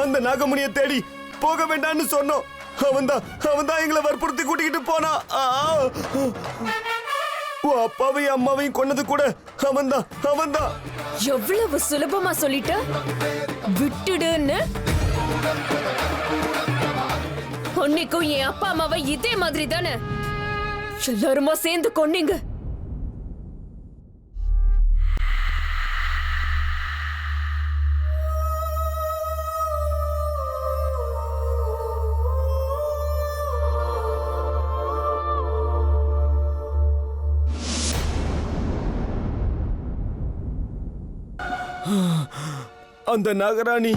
அந்த நாகமணியை தேடி போக வேண்டாம்னு சொன்னோம். அவன்தான் எங்களை வற்புறுத்தி கூட்டிக்கிட்டு போனா. அப்பாவையும் அம்மாவையும் கொன்னது கூட அவன்தான். எவ்வளவு சுலபமா சொல்லிட்ட, விட்டுடுன்னு. உன்னைக்கும் என் அப்பா அம்மாவை இதே மாதிரி தானே எல்லாருமா சேர்ந்து கொன்னீங்க. அந்த நாகராணி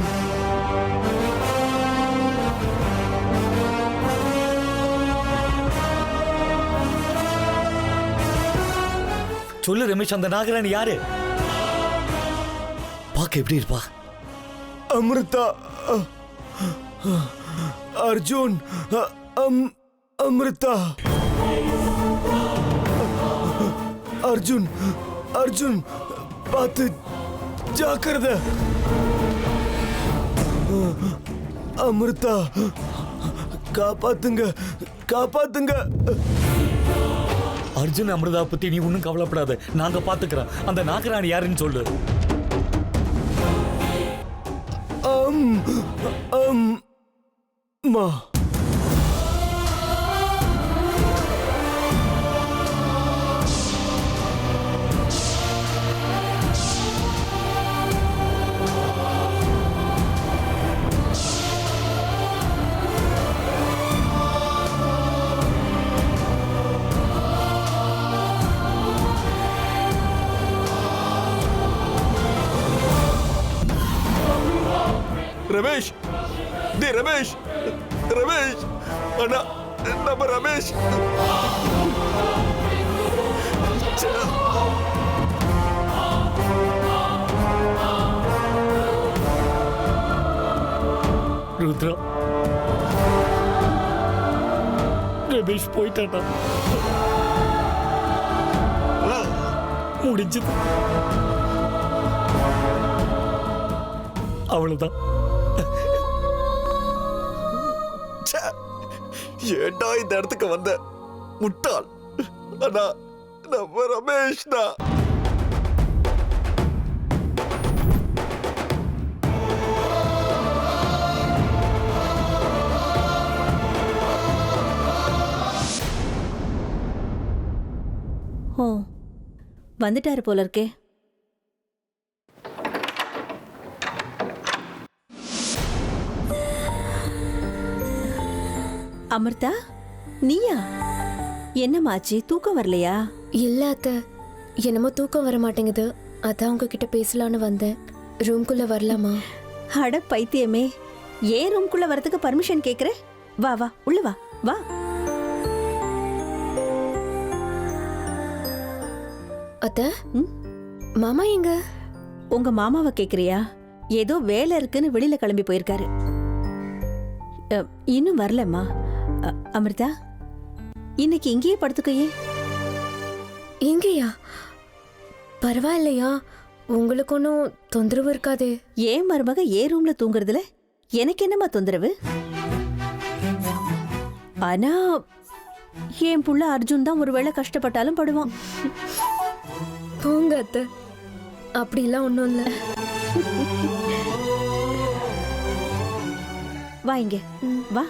சொல்லு ரமேஷ், அந்த நாகராணி யாரு? பாக்க எப்படி இருப்பா? அமிர்தா, அர்ஜுன், அமிர்தா, அர்ஜுன் பார்த்து ஜாக்கிரதை. அமிர்தா, காப்பாத்துங்க. அர்ஜுன் அமிர்தா பத்தி நீ ஒன்னும் கவலைப்படாத, நாங்க பாத்துக்கிறோம். அந்த நாகராணி யாருன்னு சொல்லு. மா ரமேஷ், ரமேஷ் அண்ணா, நம்ம ரமேஷ். ருத்ரா, ரமேஷ் போயிட்டானா? முடிஞ்சது, அவ்வளவுதான். ஏண்டா இந்த இடத்துக்கு வந்த முட்டாள். அண்ணா, நம்ம ரமேஷ் தான். ஓ, வந்துட்டாரு போல இருக்கே. அமிர்தா, நீயா? என்னமாச்சு, தூக்கம் வரலையா? இல்ல அத்தை, என்னமோ தூக்கம் வர மாட்டேங்குது. அதான் உங்ககிட்ட பேசலான்னு வந்தேன். ரூம்குள்ள வரலாமா? அட பைத்தியமே, ஏன் ரூம்குள்ள வரதுக்கு பர்மிஷன் கேக்குற? வா வா, உள்ள வா வா. அத்தை, மாமா எங்க? உங்க மாமாவை கேக்குறியா? ஏதோ வேலை இருக்குன்னு வெளியில கிளம்பி போயிருக்காரு. இன்னும் வரலம்மா. அமிர்தா, இன்னைக்கு இங்கேயே படுத்துக்கையே. எங்கேயா? பரவாயில்லையா? உங்களுக்கு ஒன்றும் தொந்தரவு இருக்காதே? ஏன் மருமக ஏ ரூம்ல தூங்குறதுல எனக்கு என்னமா தொந்தரவு? ஆனா என் புள்ள அர்ஜுன் தான் ஒருவேளை கஷ்டப்பட்டாலும் படுவான். போங்க அத்தை, அப்படிலாம் ஒன்றும் இல்லை. வா இங்க, வா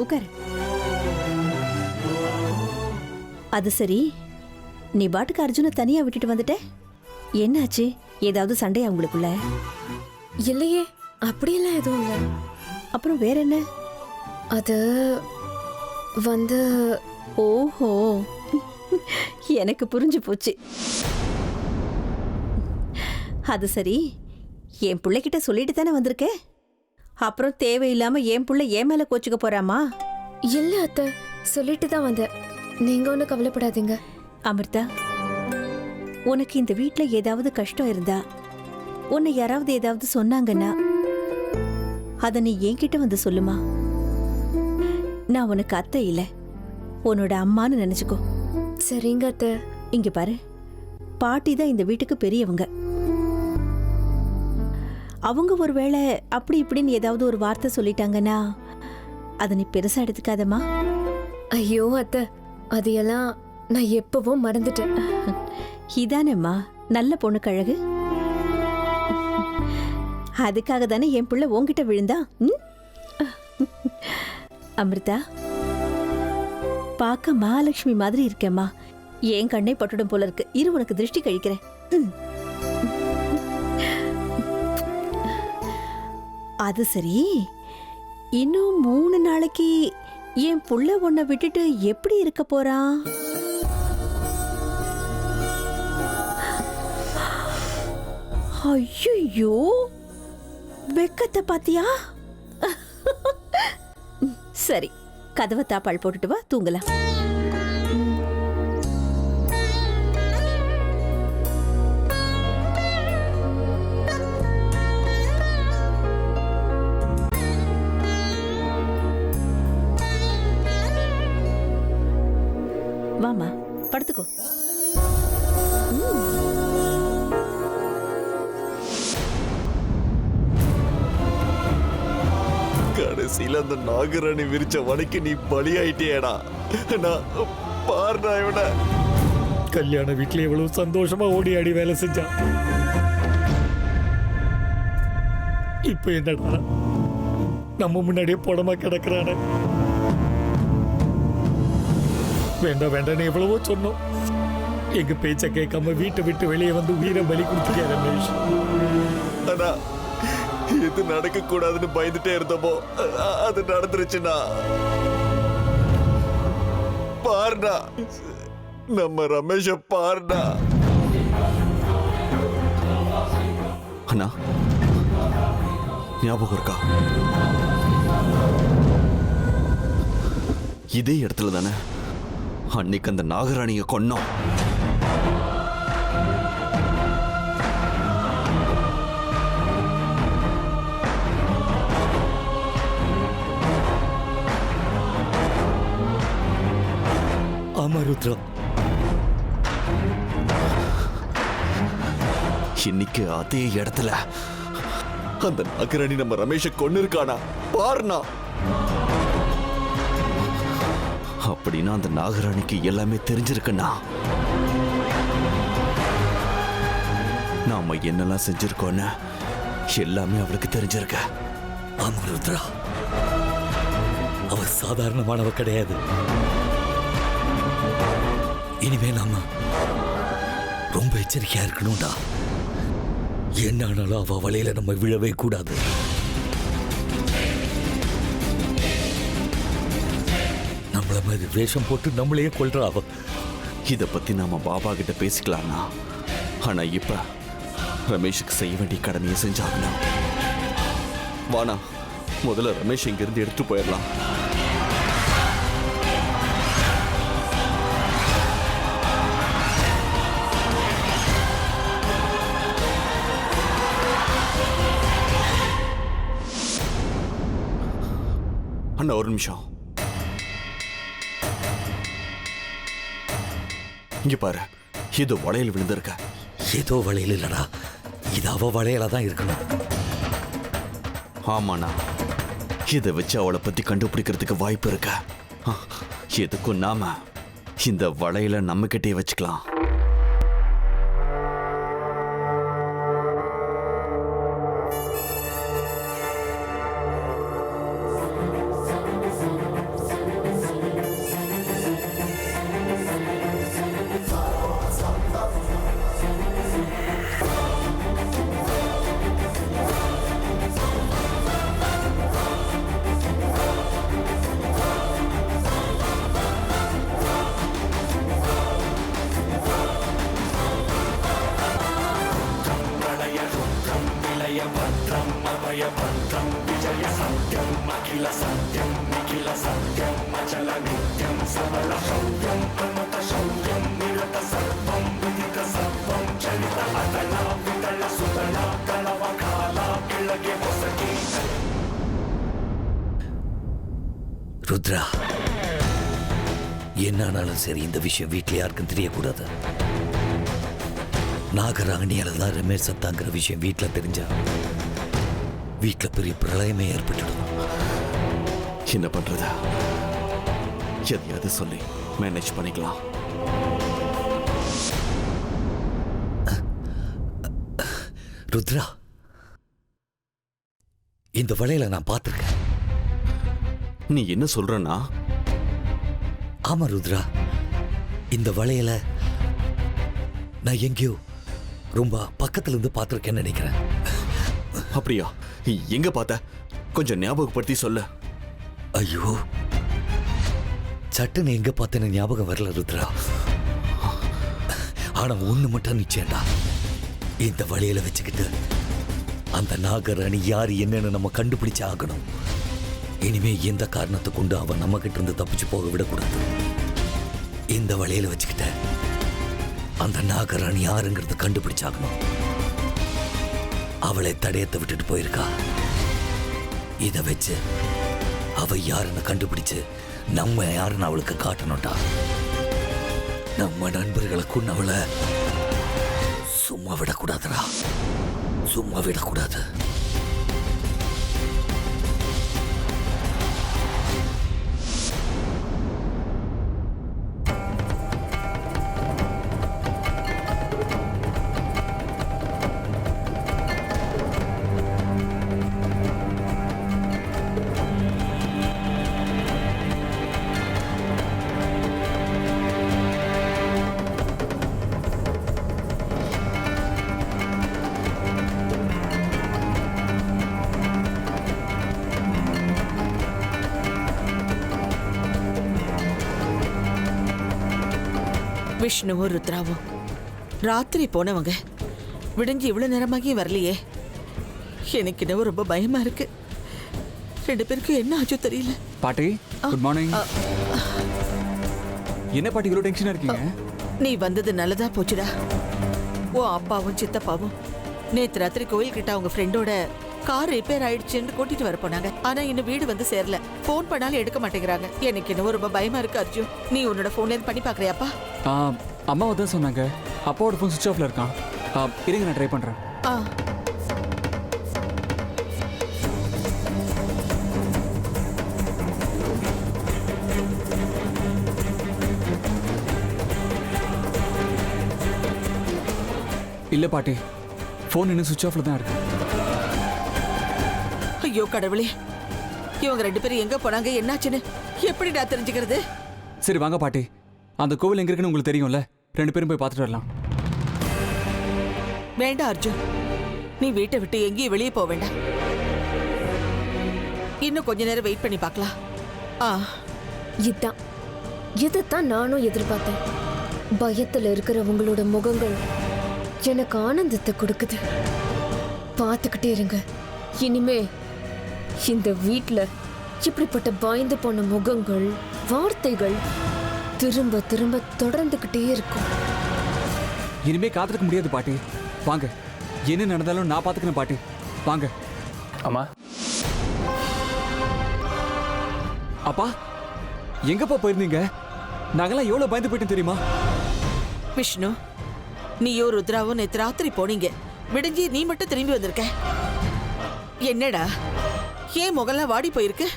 உட்காரு. அது சரி, நீ பாட்டுக்கு அர்ஜுனை தனியா விட்டுட்டு வந்துட்ட, என்னாச்சு? ஏதாவது சண்டையா உங்களுக்குள்ள? இல்லையே, அப்படியெல்லாம் எதுவும் இல்லை. அப்புறம் வேற என்ன? அது வந்து, ஓஹோ, எனக்கு புரிஞ்சு போச்சு. அது சரி, என் பிள்ளைகிட்ட சொல்லிட்டு தானே வந்திருக்க. அப்புறம் தேவையில்லாம என் புள்ள ஏன் மேல கோச்சுக்க போறாமா? இல்லை அத்தை, சொல்லிட்டு தான் வந்தேன். நீங்க ஒன்றும் கவலைப்படாதீங்க. அமிர்தா, உனக்கு இந்த வீட்ல ஏதாவது கஷ்டம் இருந்தா, உன்னை யாராவது ஏதாவது சொன்னாங்கன்னா அத நீ என்கிட்ட வந்து சொல்லுமா. நான் உனக்கு அத்தை இல்ல, உன்னோட அம்மான்னு நினைச்சுக்கோ. சரிங்க அத்தை. இங்க பாரு, பாட்டி தான் இந்த வீட்டுக்கு பெரியவங்க. அவங்க ஒருவேளை அப்படி இப்படின்னு ஏதாவது ஒரு வார்த்தை சொல்லிட்டாங்கன்னா அதை நீ பெருசா எடுத்துக்காதம்மா. ஐயோ அத்தை, அதையெல்லாம் நான் எப்பவோ மறந்துட்டேன். இதானேம்மா நல்ல பொண்ணு கழகு. அதுக்காக தானே என் பிள்ளை உன்கிட்ட விழுந்தா. ம்? அமிர்தா, பார்க்க மகாலட்சுமி மாதிரி இருக்கேம்மா. என் கண்ணை பட்டுடும் போல இருக்கு. இரு, உனக்கு திருஷ்டி கழிக்கிறேன். ம். அது சரி, இன்னும் 3 நாளைக்கு என் புள்ள உன்னை விட்டுட்டு எப்படி இருக்க போறான்? ஐயோ, வெக்கத்தை பாத்தியா? சரி, கதவை தாப்பால் போட்டுட்டு வா, தூங்கலாம். வாமா, படுத்துக்கோ. கடைசியில அந்த நாகராணி விரிச்ச வனைக்கு நீ பலியாயிட்டியேடா. நான் பாருடா இவன. கல்யாண வீட்டுல எவ்வளவு சந்தோஷமா ஓடி ஆடி வேலை செஞ்சா. இப்ப என்னடா நம்ம முன்னாடியே புடமா கிடக்குறானே. வேண்டாம் வேண்டாம் எவ்வளவோ சொன்னோம். எங்க பேச்ச கேட்காம வீட்டை விட்டு வெளியே வந்து உயிரை பலி கொடுத்துட்டியா ரமேஷ். ஆனா எது நடக்க கூடாதுன்னு பயந்துட்டே இருந்தோமோ அது நடந்துருச்சுன்னா. பாருடா, நம்ம ரமேஷ பாருடா. அண்ணா ஞாபகம் இருக்கா? இதே இடத்துல தானே அன்னைக்கு அந்த நாகராணியை கொன்னோம். ஆமா ருத்ரா, இன்னைக்கு அதே இடத்துல அந்த நாகராணி நம்ம ரமேஷ கொன்னு இருக்கானா பாருனா. அப்படின்னா அந்த நாகராணிக்கு எல்லாமே தெரிஞ்சிருக்குன்னா நாம என்னெல்லாம் செஞ்சிருக்கோன்னு எல்லாமே அவளுக்கு தெரிஞ்சிருக்க. ஆமா ருத்ரா, அவ சாதாரணமானவ கிடையாது. இனிமே நாம ரொம்ப எச்சரிக்கையா இருக்கணும்டா. என்ன ஆனாலும் அவ வலையில நம்ம விழவே கூடாது. நம்மள மாதிரி வேஷம் போட்டு நம்மளையே கொல்றா அவ. இத பத்தி நாம பாபா கிட்ட பேசிக்கலாம்னா, ஆனா இப்ப ரமேஷுக்கு செய்ய வேண்டிய கடமையை செஞ்சாகணும். வானா, முதல்ல ரமேஷ் இங்கிருந்து எடுத்துட்டு போயிடலாம். அண்ணா ஒரு நிமிஷம் இங்க பாரு. ஏதோ வளையல் விழுந்திருக்க. ஏதோ வளையல் இல்லடா, இது அவ வளையலா தான் இருக்கணும். ஆமாண்ணா, இதை வச்சு அவளை பத்தி கண்டுபிடிக்கிறதுக்கு வாய்ப்பு இருக்க. எதுக்கும் நாம இந்த வளையலை நம்ம கிட்டே வச்சுக்கலாம். ருத்ரா, என்னானாலும் சரி இந்த விஷயம் வீட்டில் யாருக்கும் தெரியக்கூடாது. நாகராணியால தான் ரமேஷ் சத்தாங்கிற விஷயம் வீட்டில் தெரிஞ்சா வீட்டுல பெரிய பிரளயமே ஏற்பட்டுடும். என்ன பண்றது? எதையாவது சொல்லி மேனேஜ் பண்ணிக்கலாம். ருத்ரா, இந்த வளையல நான் பார்த்திருக்கேன். நீ என்ன சொல்றன்னா? ஆமா ருத்ரா, இந்த வளையல நான் எங்கேயோ ரொம்ப பக்கத்துல இருந்து பார்த்திருக்கேன்னு நினைக்கிறேன். அப்படியா? எங்க பார்த்த? கொஞ்சம் ஞாபகப்படுத்தி சொல்லு. ஐயோ, சட்டுன்னு எங்க பார்த்தேன்னு ஞாபகம் வரல ருத்ரா. ஆனா ஒண்ணு மட்டும் நிச்சயம்டா, இந்த வளையல வச்சுக்கிட்டு அந்த நாகராணி யாரு என்னன்னு நம்ம கண்டுபிடிச்சு ஆகணும். இனிமே எந்த காரணத்தை கொண்டு அவன் நம்ம கிட்ட இருந்து தப்பிச்சு போக விடக்கூடாது. இந்த வளையல வச்சுக்கிட்ட அந்த நாகராணி யாருங்கிறத கண்டுபிடிச்சாகணும். அவளை தடயத்தை விட்டுட்டு போயிருக்கா. இத வச்சு அவ யாருன்னு கண்டுபிடிச்சு நம்ம யாருன்னு அவளுக்கு காட்டணும்டா. நம்ம நண்பர்களை கொன்னவளை சும்மா விடக்கூடாதுடா, சும்மா விடக்கூடாது. விஷ்ணுவும் ருத்ராவும் ராத்திரி போனவங்க விடிஞ்சு இவ்வளவு நேரமாகியும் வரலையே. எனக்கு என்னவோ ரொம்ப பயமா இருக்கு. ரெண்டு பேருக்கும் என்ன ஆச்சோ தெரியல. பாட்டி, குட் மார்னிங். என்ன பாட்டி இவ்வளோ டென்ஷனா இருக்கீங்க? நீ வந்தது நல்லதா போச்சுடா. ஓ அப்பாவும் சித்தப்பாவும் நேத்து ராத்திரி கோயில் கிட்ட அவங்க ஃப்ரெண்டோட கார் ரிப்பேர் ஆயிடுச்சுன்னு கூட்டிட்டு வர போனாங்க. ஆனா இன்னும் வீடு வந்து சேரல. போன் பண்ணாலும் எடுக்க மாட்டேங்கிறாங்க. எனக்கு என்னவோ ரொம்ப பயமா இருக்கு அர்ஜுன். நீ உன்னோட போன்ல இருந்து பண்ணி பாக்குறியாப்பா? அம்மாவை தான் சொன்னாங்க. அப்பாவோட ஃபோன் சுவிட்ச் ஆஃப்ல இருக்கான். இருங்க, நான் ட்ரை பண்றேன். இல்ல பாட்டி, ஃபோன் இன்னும் சுவிட்ச் ஆஃப்ல தான் இருக்கு. ஐயோ கடவுளே, இவங்க ரெண்டு பேரும் எங்க போனாங்க, என்னாச்சுன்னு எப்படி நான் தெரிஞ்சுக்கிறது? சரி வாங்க பாட்டி, அந்த கோவில் எங்க இருக்குன்னு உங்களுக்கு தெரியும்ல, ரெண்டு பேரும் போய் பார்த்துட்டு வரலாம். வேண்டாம் அர்ஜுன், நீ வீட்டை விட்டு எங்கேயும் வெளியே போக வேண்டாம். இன்னும் கொஞ்ச நேரம் வெயிட் பண்ணி பார்க்கலாம். இதைத்தான் நானும் எதிர்பார்த்தேன். பயத்துல இருக்கிற உங்களோட முகங்கள் எனக்கு ஆனந்தத்தை கொடுக்குது. பார்த்துக்கிட்டே இருங்க. இனிமே இந்த வீட்ல இப்படிப்பட்ட பயந்து போன முகங்கள், வார்த்தைகள் திரும்ப திரும்ப தொடர்ந்துகிட்டே இருக்கும். இனிமே காத்திருக்க முடியாது பாட்டி. வாங்க, என்ன நடந்தாலும் நான் பாத்துக்கிறேன் பாட்டி. வாங்க. அம்மா. அப்பா, எங்கப்பா போயிருந்தீங்க? நாங்கெல்லாம் எவ்வளவு பயந்து போயிட்டோம் தெரியுமா? விஷ்ணு, நீயோ ருத்ராவும் நேத்து ராத்திரி போனீங்க. விடிஞ்சி நீ மட்டும் திரும்பி வந்திருக்க. என்னடா, ஏன் முகம்லாம் வாடி போயிருக்கு?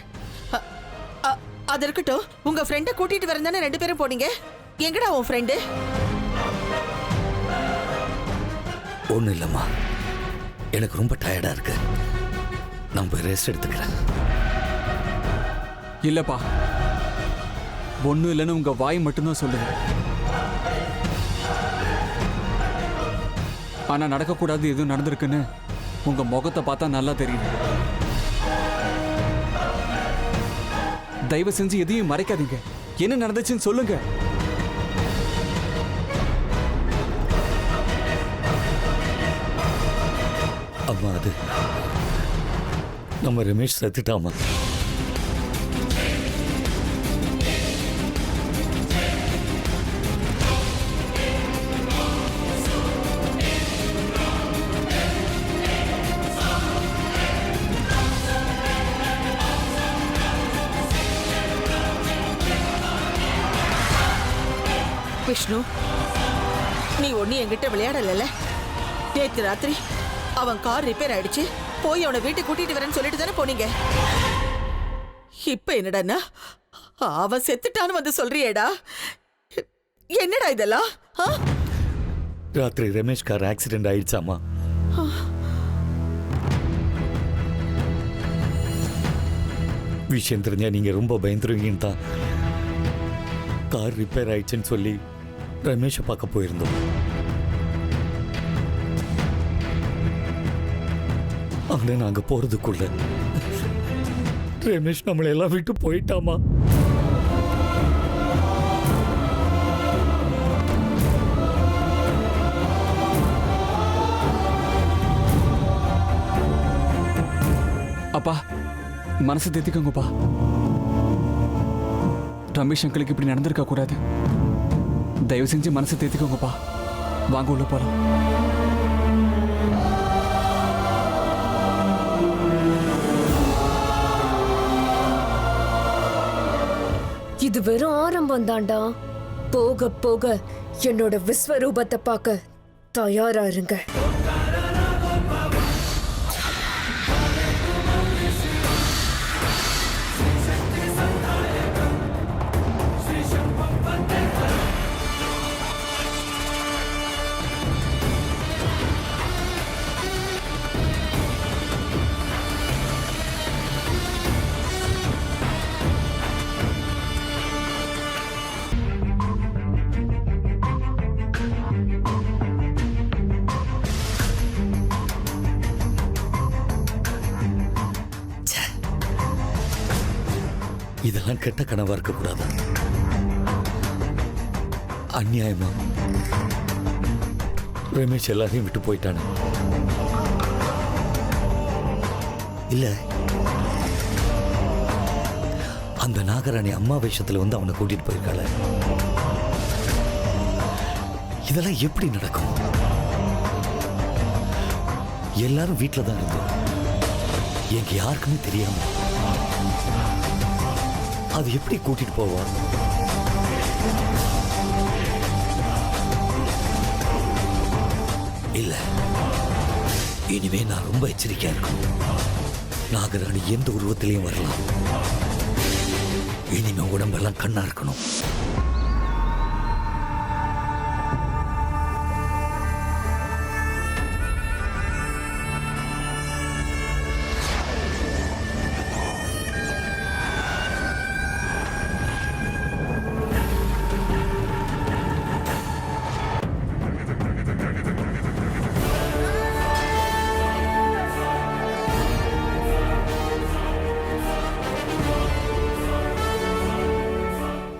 அது இருக்கட்டும், உங்க ஃப்ரெண்டை கூட்டிட்டு வரந்தானே ரெண்டு பேரும் போனீங்க. எங்கடா உன் ஃப்ரெண்டு? ஒன்றும் இல்லைம்மா, எனக்கு ரொம்ப டயர்டா இருக்கு. நான் போய் ரெஸ்ட் எடுத்துக்கிறேன். இல்லப்பா, ஒன்னும் இல்லைன்னு உங்க வாய் மட்டும்தான் சொல்லுங்க. ஆனா நடக்கக்கூடாது எதுவும் நடந்திருக்குன்னு உங்க முகத்தை பார்த்தா நல்லா தெரியுது. தயவு செஞ்சு எதையும் மறைக்காதீங்க. என்ன நடந்துச்சுன்னு சொல்லுங்க. அம்மா, அது நம்ம ரமேஷ் செத்துட்டாமா. விஷ்ணு, நீ ஒண்ணு என்கிட்ட விளையாடல. நேத்து ராத்திரி அவன் கார் ரிப்பேர் ஆயிடுச்சு, போய் அவனை வீட்டுக்கு கூட்டிட்டு வரேன்னு சொல்லிட்டு தானே போனீங்க. இப்ப என்னடான்னா அவன் செத்துட்டான்னு வந்து சொல்றியேடா. என்னடா இதெல்லாம்? ராத்திரி ரமேஷ் கார் ஆக்சிடென்ட் ஆயிடுச்சாமா. விஷயம் தெரிஞ்சா நீங்க ரொம்ப பயந்துருவீங்கன்னு தான் கார் ரிப்பேர் ஆயிடுச்சுன்னு சொல்லி ரமேஷை பார்க்க போயிருந்தோம். ஆனா நாங்க போறதுக்குள்ள ரமேஷ் நம்மளை எல்லாம் விட்டு போயிட்டாமா. அப்பா மனசை தேத்திக்கோங்கப்பா. ரமேஷ் அங்கிளுக்கு இப்படி நடந்திருக்க கூடாது. தயவு செஞ்சு மனசை தேத்திக்கோங்கப்பா. வாங்க உள்ள போலாம். இது வெறும் ஆரம்பம் தாண்டா. போக போக என்னோட விஸ்வரூபத்தை பார்க்க தயாரா இருங்க. இதெல்லாம் கெட்ட கனவா இருக்க கூடாது. அநியாயமா ரமேஷ் எல்லாரையும் விட்டு போயிட்டானு இல்ல, அந்த நாகராணி அம்மா வேஷத்துல வந்து அவனை கூட்டிட்டு போயிருக்காள. இதெல்லாம் எப்படி நடக்கும்? எல்லாரும் வீட்டுல தான் இருந்தோம். எங்க யாருக்குமே தெரியாம அது எப்படி கூட்டிட்டு போவா? இல்ல, இனிமே நான் ரொம்ப எச்சரிக்கையா இருக்கணும். நாகராணி எந்த உருவத்திலையும் வரலாம். இனிமே உடம்பெல்லாம் கண்ணா இருக்கணும்.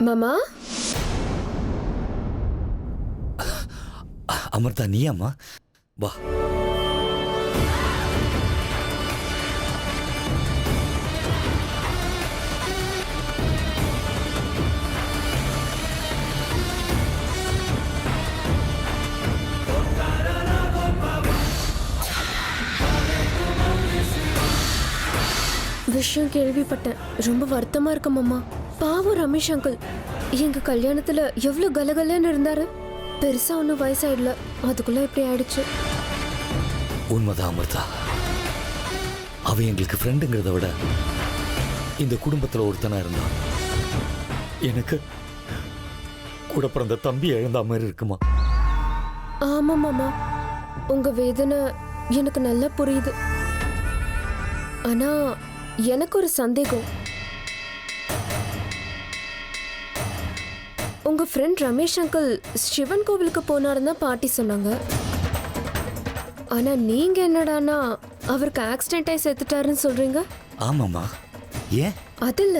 மாமா, அமிர்தா நீயாம்மா? வா. விஷயம் கேள்விப்பட்டேன். ரொம்ப வருத்தமா இருக்கு மாமா. பாவம் ரமேஷ் அங்கிள் எங்க கல்யாணத்துல எவ்வளவு கலகலன்னு இருந்தாரு. பெருசா ஒன்னும் வயசாயிடல, அதுக்குள்ள இப்படி ஆயிடுச்சு. உண்மைதான் அமிர்தா. அவன் எங்களுக்கு ஃப்ரெண்டுங்கிறத விட இந்த குடும்பத்துல ஒருத்தனா இருந்தான். எனக்கு கூட பிறந்த தம்பி இழந்த மாதிரி இருக்குமா? ஆமா மாமா, உங்க வேதனை எனக்கு நல்லா புரியுது. ஆனா எனக்கு ஒரு சந்தேகம். உங்க ஃப்ரெண்ட் ரமேஷ் அங்கிள் சிவன் கோவிலுக்கு போனாருன்னு தான் பாட்டி சொன்னாங்க. ஆனா நீங்க என்னடானா அவருக்கு ஆக்சிடென்ட் ஆகி செத்துட்டாருன்னு சொல்றீங்க. ஆமாமா, ஏன்? அதுல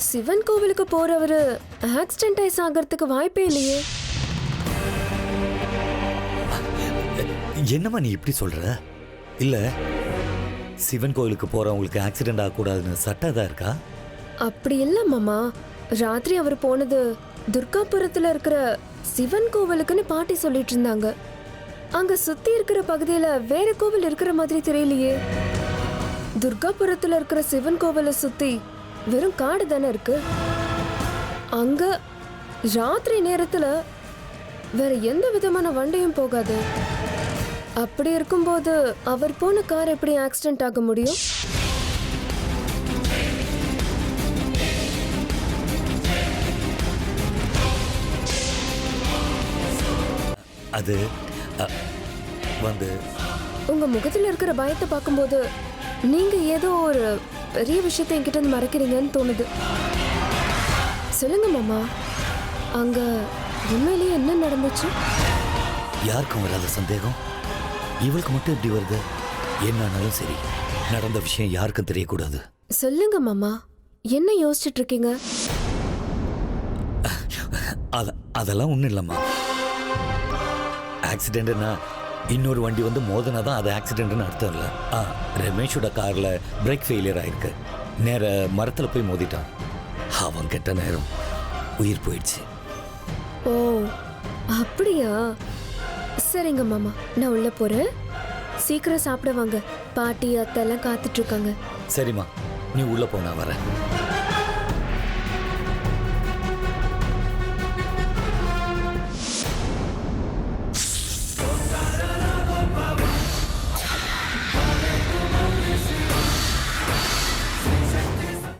சிவன் கோவிலுக்கு போறவரு ஆக்சிடென்ட் ஆகி சாகிறதுக்கு வாய்ப்பே இல்லையே. என்னம்மா நீ இப்படி சொல்ற? இல்ல, சிவன் கோயிலுக்கு போறவங்களுக்கு ஆக்சிடென்ட் ஆகக்கூடாதுன்னு சட்டம் தான் இருக்கா? அப்படி இல்ல மாமா. ராத்திரி அவர் போனது துர்காபுரத்துல இருக்கிற சிவன் கோவிலுக்குன்னு பாட்டி சொல்லிட்டு இருந்தாங்க. அங்க சுத்தி இருக்கிற பகுதியில வேற கோவில் இருக்கிற மாதிரி தெரியலையே. துர்காபுரத்துல இருக்கிற சிவன் கோவிலை சுத்தி வெறும் காடு தானே இருக்கு. அங்க ராத்திரி நேரத்துல வேற எந்த விதமான வண்டியும் போகாது. அப்படி இருக்கும்போது அவர் போன கார் எப்படி ஆக்சிடென்ட் ஆக முடியும்? அது வந்து உங்க முகத்துல இருக்கிற பயத்தை பார்க்கும்போது நீங்க ஏதோ ஒரு பெரிய விஷயத்தை என்கிட்ட இருந்து மறைக்கிறீங்கன்னு தோணுது. சொல்லுங்க மாமா, அங்க உண்மையிலேயே என்ன நடந்துச்சு? யாருக்கும் வராத சந்தேகம் இவளுக்கு மட்டும் எப்படி வருது? என்னானாலும் சரி, நடந்த விஷயம் யாருக்கும் தெரியக்கூடாது. சொல்லுங்க மாமா, என்ன யோசிச்சுட்டு இருக்கீங்க? அதெல்லாம் ஒன்றும் இல்லைம்மா. ஆக்சிடென்ட்னா இன்னொரு வண்டி வந்து மோதனாதான் அது ஆக்சிடென்ட்னு அர்த்தம் இல்லை. ரமேஷோட கார்ல பிரேக் ஃபெயிலியர் ஆயிருக்கு. நேர மரத்தில் போய் மோதிட்டான். அவன் கெட்ட நேரம் உயிர் போயிடுச்சு. ஓ அப்படியா? சரிங்க மாமா, நான் உள்ள போறேன். சீக்கிரம் சாப்பிட வாங்க, பாட்டி அத்தை எல்லாம் காத்துட்டு இருக்காங்க. சரிம்மா, நீ உள்ள போனா வரேன்.